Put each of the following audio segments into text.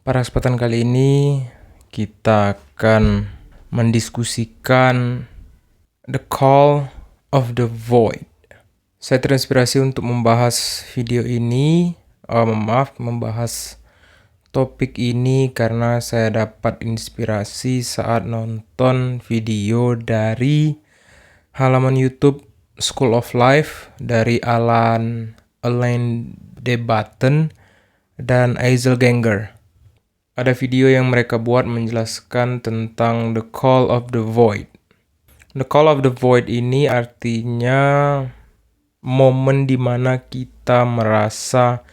Pada kesempatan kali ini kita akan mendiskusikan The Call of the Void. Saya terinspirasi untuk membahas video ini, membahas topik ini karena saya dapat inspirasi saat nonton video dari halaman YouTube School of Life dari Alain de Botton dan Ezel Gangger. Ada video yang mereka buat menjelaskan tentang The Call of the Void. The Call of the Void ini artinya momen di mana kita merasa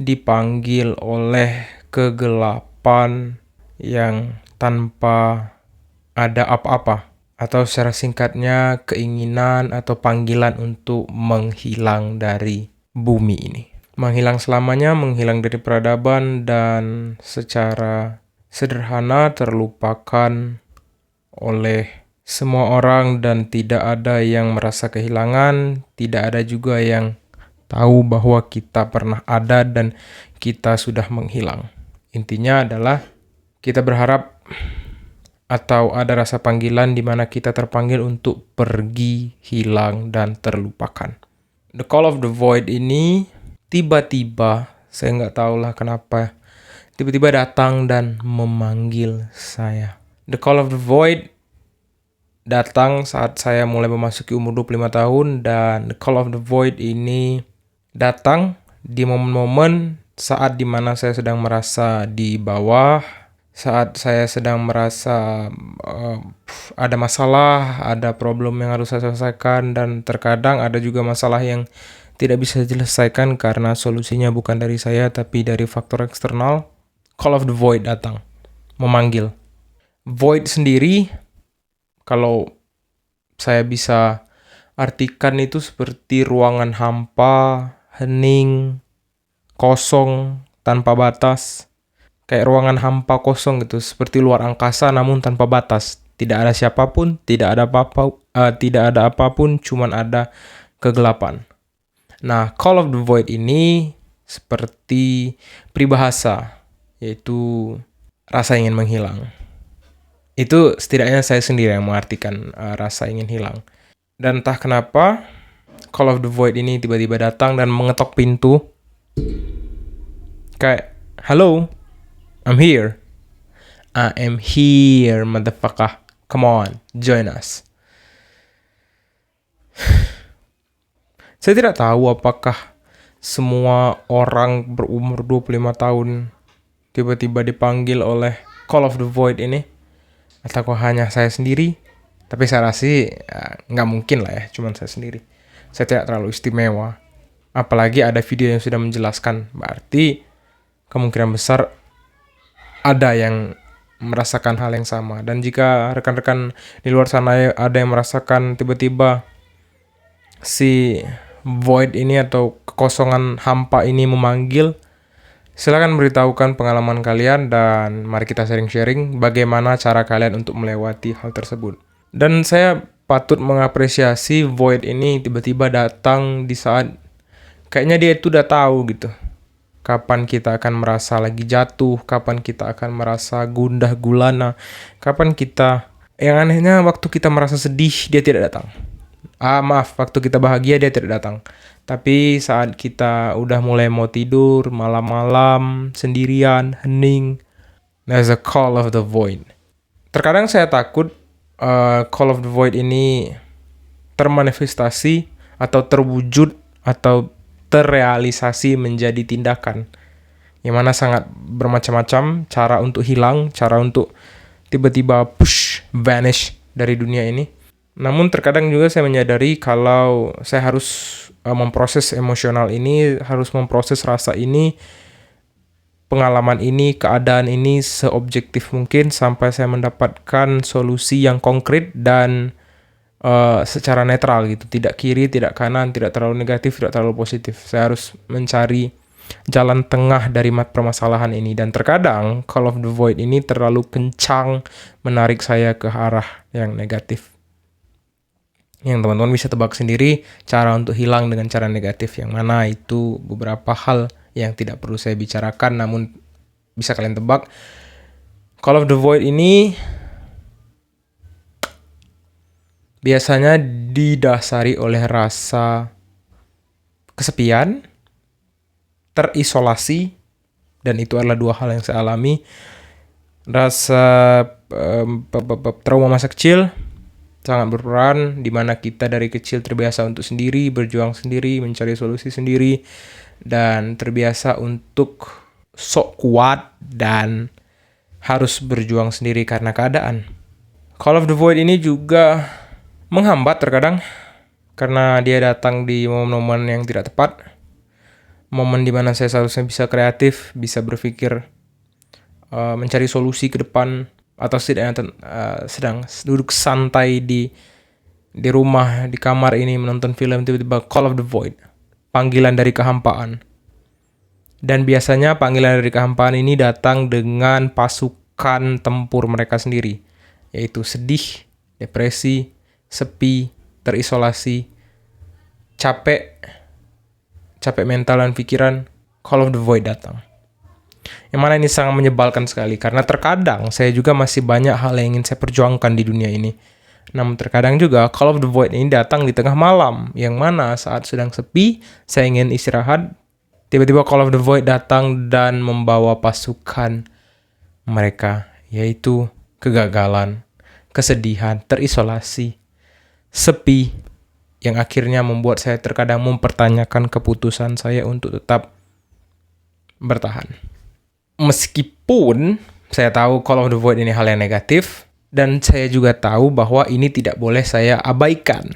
dipanggil oleh kegelapan yang tanpa ada apa-apa. Atau secara singkatnya keinginan atau panggilan untuk menghilang dari bumi ini. Menghilang selamanya, menghilang dari peradaban, dan secara sederhana terlupakan oleh semua orang dan tidak ada yang merasa kehilangan, tidak ada juga yang tahu bahwa kita pernah ada dan kita sudah menghilang. Intinya adalah kita berharap atau ada rasa panggilan di mana kita terpanggil untuk pergi, hilang, dan terlupakan. The Call of the Void ini tiba-tiba, saya nggak tahulah kenapa, tiba-tiba datang dan memanggil saya. The Call of the Void datang saat saya mulai memasuki umur 25 tahun dan The Call of the Void ini datang di momen-momen saat dimana saya sedang merasa di bawah, saat saya sedang merasa ada masalah, ada problem yang harus saya selesaikan, dan terkadang ada juga masalah yang tidak bisa diselesaikan karena solusinya bukan dari saya tapi dari faktor eksternal. Call of the Void datang, memanggil. Void sendiri, kalau saya bisa artikan itu seperti ruangan hampa, hening, kosong, tanpa batas. Kayak ruangan hampa kosong gitu, seperti luar angkasa namun tanpa batas. Tidak ada siapapun, tidak ada apapun, cuman ada kegelapan. Nah, Call of the Void ini seperti peribahasa, yaitu rasa ingin menghilang. Itu setidaknya saya sendiri yang mengartikan rasa ingin hilang. Dan entah kenapa, Call of the Void ini tiba-tiba datang dan mengetok pintu. Kayak, hello, I'm here. I am here, motherfucker. Come on, join us. Saya tidak tahu apakah semua orang berumur 25 tahun tiba-tiba dipanggil oleh Call of the Void ini, atau hanya saya sendiri. Tapi saya rasa nggak mungkin lah ya, cuman saya sendiri. Saya tidak terlalu istimewa. Apalagi ada video yang sudah menjelaskan, berarti kemungkinan besar ada yang merasakan hal yang sama. Dan jika rekan-rekan di luar sana ada yang merasakan tiba-tiba si void ini atau kekosongan hampa ini memanggil, silakan beritahukan pengalaman kalian dan mari kita sharing-sharing bagaimana cara kalian untuk melewati hal tersebut. Dan saya patut mengapresiasi void ini tiba-tiba datang di saat kayaknya dia itu udah tahu gitu. Kapan kita akan merasa lagi jatuh, kapan kita akan merasa gundah gulana, kapan kita, yang anehnya waktu kita merasa sedih dia tidak datang. Waktu kita bahagia dia tidak datang. Tapi saat kita udah mulai mau tidur, malam-malam, sendirian, hening, there's a call of the void. Terkadang saya takut call of the void ini termanifestasi atau terwujud atau terrealisasi menjadi tindakan. Yang mana sangat bermacam-macam cara untuk hilang, cara untuk tiba-tiba vanish dari dunia ini. Namun terkadang juga saya menyadari kalau saya harus memproses emosional ini, harus memproses rasa ini, pengalaman ini, keadaan ini seobjektif mungkin sampai saya mendapatkan solusi yang konkret dan secara netral gitu. Tidak kiri, tidak kanan, tidak terlalu negatif, tidak terlalu positif. Saya harus mencari jalan tengah dari permasalahan ini. Dan terkadang Call of the Void ini terlalu kencang menarik saya ke arah yang negatif. Yang teman-teman bisa tebak sendiri cara untuk hilang dengan cara negatif yang mana. Itu beberapa hal yang tidak perlu saya bicarakan, namun bisa kalian tebak. Call of the Void ini biasanya didasari oleh rasa kesepian, terisolasi, dan itu adalah dua hal yang saya alami. Rasa trauma masa kecil sangat berperan, di mana kita dari kecil terbiasa untuk sendiri, berjuang sendiri, mencari solusi sendiri, dan terbiasa untuk sok kuat dan harus berjuang sendiri karena keadaan. Call of the Void ini juga menghambat terkadang karena dia datang di momen-momen yang tidak tepat. Momen di mana saya seharusnya bisa kreatif, bisa berpikir, mencari solusi ke depan, atau setidaknya sedang duduk santai di rumah, di kamar ini menonton film, tiba-tiba Call of the Void, panggilan dari kehampaan. Dan biasanya panggilan dari kehampaan ini datang dengan pasukan tempur mereka sendiri, yaitu sedih, depresi, sepi, terisolasi, capek mental dan pikiran. Call of the Void datang. Yang mana ini sangat menyebalkan sekali, karena terkadang saya juga masih banyak hal yang ingin saya perjuangkan di dunia ini. Namun terkadang juga Call of the Void ini datang di tengah malam, yang mana saat sedang sepi, saya ingin istirahat, tiba-tiba Call of the Void datang dan membawa pasukan mereka, yaitu kegagalan, kesedihan, terisolasi, sepi, yang akhirnya membuat saya terkadang mempertanyakan keputusan saya untuk tetap bertahan. Meskipun saya tahu Call of the Void ini hal yang negatif, dan saya juga tahu bahwa ini tidak boleh saya abaikan.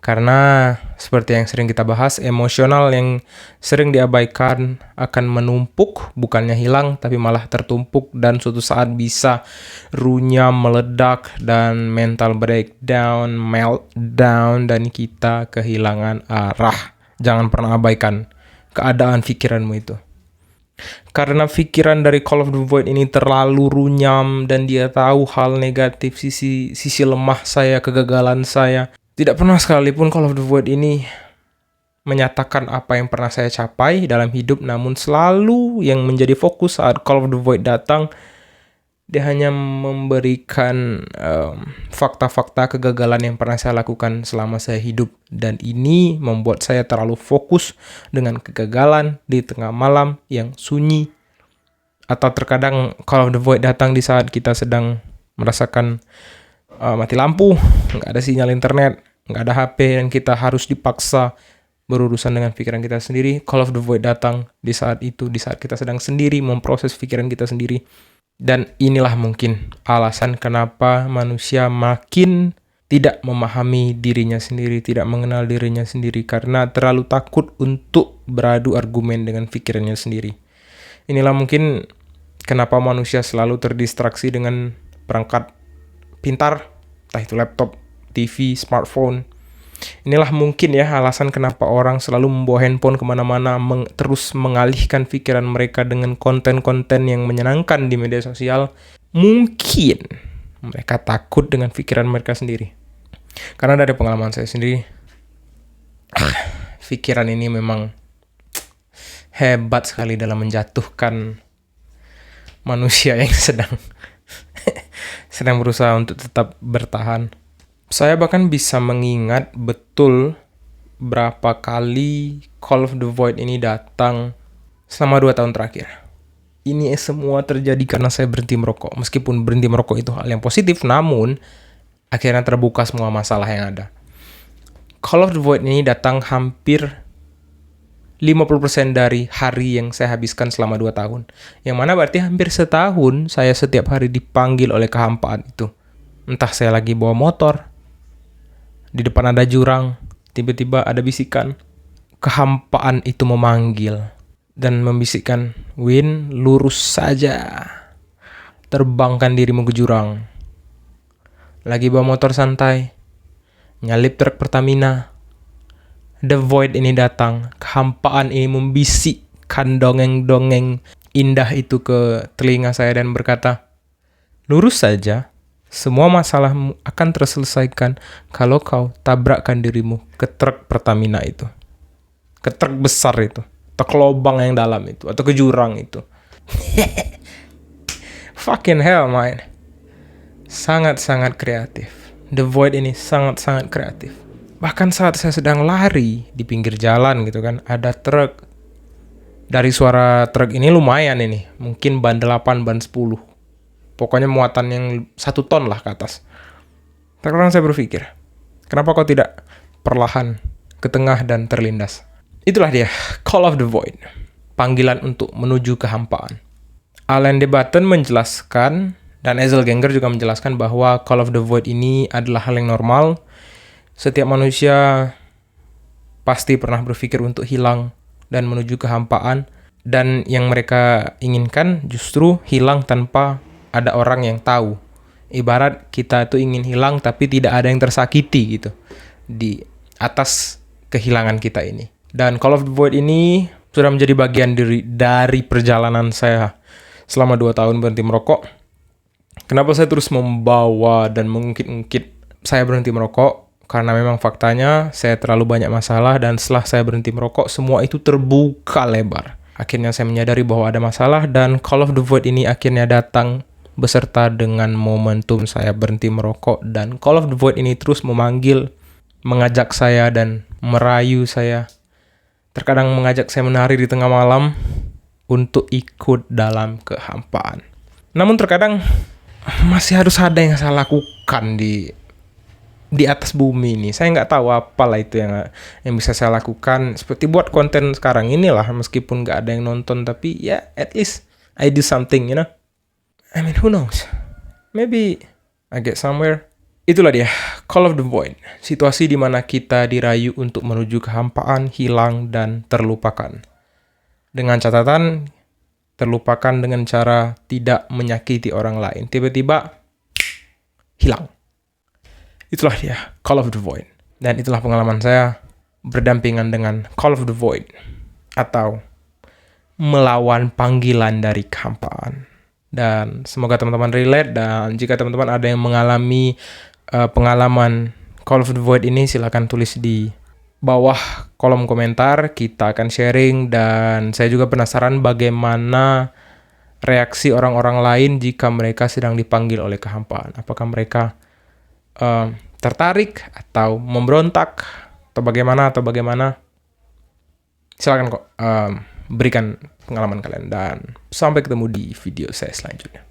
Karena seperti yang sering kita bahas, emosional yang sering diabaikan akan menumpuk, bukannya hilang, tapi malah tertumpuk dan suatu saat bisa runyam, meledak, dan mental breakdown, meltdown, dan kita kehilangan arah. Jangan pernah abaikan keadaan pikiranmu itu. Karena pikiran dari Call of the Void ini terlalu runyam dan dia tahu hal negatif, sisi lemah saya, kegagalan saya. Tidak pernah sekalipun Call of the Void ini menyatakan apa yang pernah saya capai dalam hidup, namun selalu yang menjadi fokus saat Call of the Void datang, dia hanya memberikan fakta-fakta kegagalan yang pernah saya lakukan selama saya hidup. Dan ini membuat saya terlalu fokus dengan kegagalan di tengah malam yang sunyi. Atau terkadang Call of the Void datang di saat kita sedang merasakan mati lampu, nggak ada sinyal internet, nggak ada HP, dan kita harus dipaksa berurusan dengan pikiran kita sendiri. Call of the Void datang di saat itu, di saat kita sedang sendiri memproses pikiran kita sendiri. Dan inilah mungkin alasan kenapa manusia makin tidak memahami dirinya sendiri, tidak mengenal dirinya sendiri, karena terlalu takut untuk beradu argumen dengan pikirannya sendiri. Inilah mungkin kenapa manusia selalu terdistraksi dengan perangkat pintar, entah itu laptop, TV, smartphone. Inilah mungkin ya alasan kenapa orang selalu membawa handphone kemana-mana, terus mengalihkan pikiran mereka dengan konten-konten yang menyenangkan di media sosial. Mungkin mereka takut dengan pikiran mereka sendiri. Karena dari pengalaman saya sendiri, pikiran ini memang hebat sekali dalam menjatuhkan manusia yang sedang berusaha untuk tetap bertahan. Saya bahkan bisa mengingat betul berapa kali Call of the Void ini datang selama 2 tahun terakhir. Ini semua terjadi karena saya berhenti merokok. Meskipun berhenti merokok itu hal yang positif, namun akhirnya terbuka semua masalah yang ada. Call of the Void ini datang hampir 50% dari hari yang saya habiskan selama 2 tahun. Yang mana berarti hampir setahun saya setiap hari dipanggil oleh kehampaan itu. Entah saya lagi bawa motor, di depan ada jurang, tiba-tiba ada bisikan. Kehampaan itu memanggil dan membisikkan, "Win, lurus saja. Terbangkan dirimu ke jurang." Lagi bawa motor santai, nyalip truk Pertamina. The Void ini datang, kehampaan ini membisikkan dongeng-dongeng indah itu ke telinga saya dan berkata, "Lurus saja. Semua masalahmu akan terselesaikan kalau kau tabrakkan dirimu ke truk Pertamina itu. Ke truk besar itu. Atau ke lubang yang dalam itu. Atau ke jurang itu." Fucking hell, man. Sangat-sangat kreatif. The Void ini sangat-sangat kreatif. Bahkan saat saya sedang lari di pinggir jalan gitu kan, ada truk. Dari suara truk ini lumayan ini. Mungkin ban 8, ban 10. Pokoknya muatan yang 1 ton lah ke atas. Terkadang saya berpikir, kenapa kau tidak perlahan ke tengah dan terlindas? Itulah dia, Call of the Void. Panggilan untuk menuju kehampaan. Alain de Botton menjelaskan, dan Ezel Ganger juga menjelaskan bahwa Call of the Void ini adalah hal yang normal. Setiap manusia pasti pernah berpikir untuk hilang dan menuju kehampaan. Dan yang mereka inginkan justru hilang tanpa ada orang yang tahu. Ibarat kita tuh ingin hilang tapi tidak ada yang tersakiti gitu di atas kehilangan kita ini. Dan Call of the Void ini sudah menjadi bagian dari perjalanan saya selama 2 tahun berhenti merokok. Kenapa saya terus membawa dan mengungkit-ungkit saya berhenti merokok? Karena memang faktanya saya terlalu banyak masalah dan setelah saya berhenti merokok semua itu terbuka lebar. Akhirnya saya menyadari bahwa ada masalah dan Call of the Void ini akhirnya datang beserta dengan momentum saya berhenti merokok, dan Call of the Void ini terus memanggil, mengajak saya dan merayu saya. Terkadang mengajak saya menari di tengah malam untuk ikut dalam kehampaan. Namun terkadang masih harus ada yang saya lakukan di atas bumi ini. Saya nggak tahu apalah itu yang bisa saya lakukan. Seperti buat konten sekarang inilah, meskipun nggak ada yang nonton, tapi ya at least I do something, you know. I mean, who knows? Maybe I get somewhere. Itulah dia, Call of the Void. Situasi di mana kita dirayu untuk menuju kehampaan, hilang, dan terlupakan. Dengan catatan, terlupakan dengan cara tidak menyakiti orang lain. Tiba-tiba, hilang. Itulah dia, Call of the Void. Dan itulah pengalaman saya berdampingan dengan Call of the Void. Atau melawan panggilan dari kehampaan. Dan semoga teman-teman relate, dan jika teman-teman ada yang mengalami pengalaman Call of the Void ini, silakan tulis di bawah kolom komentar, kita akan sharing. Dan saya juga penasaran bagaimana reaksi orang-orang lain jika mereka sedang dipanggil oleh kehampaan. Apakah mereka tertarik atau memberontak atau bagaimana? Silakan kok berikan pengalaman kalian, dan sampai ketemu di video saya selanjutnya.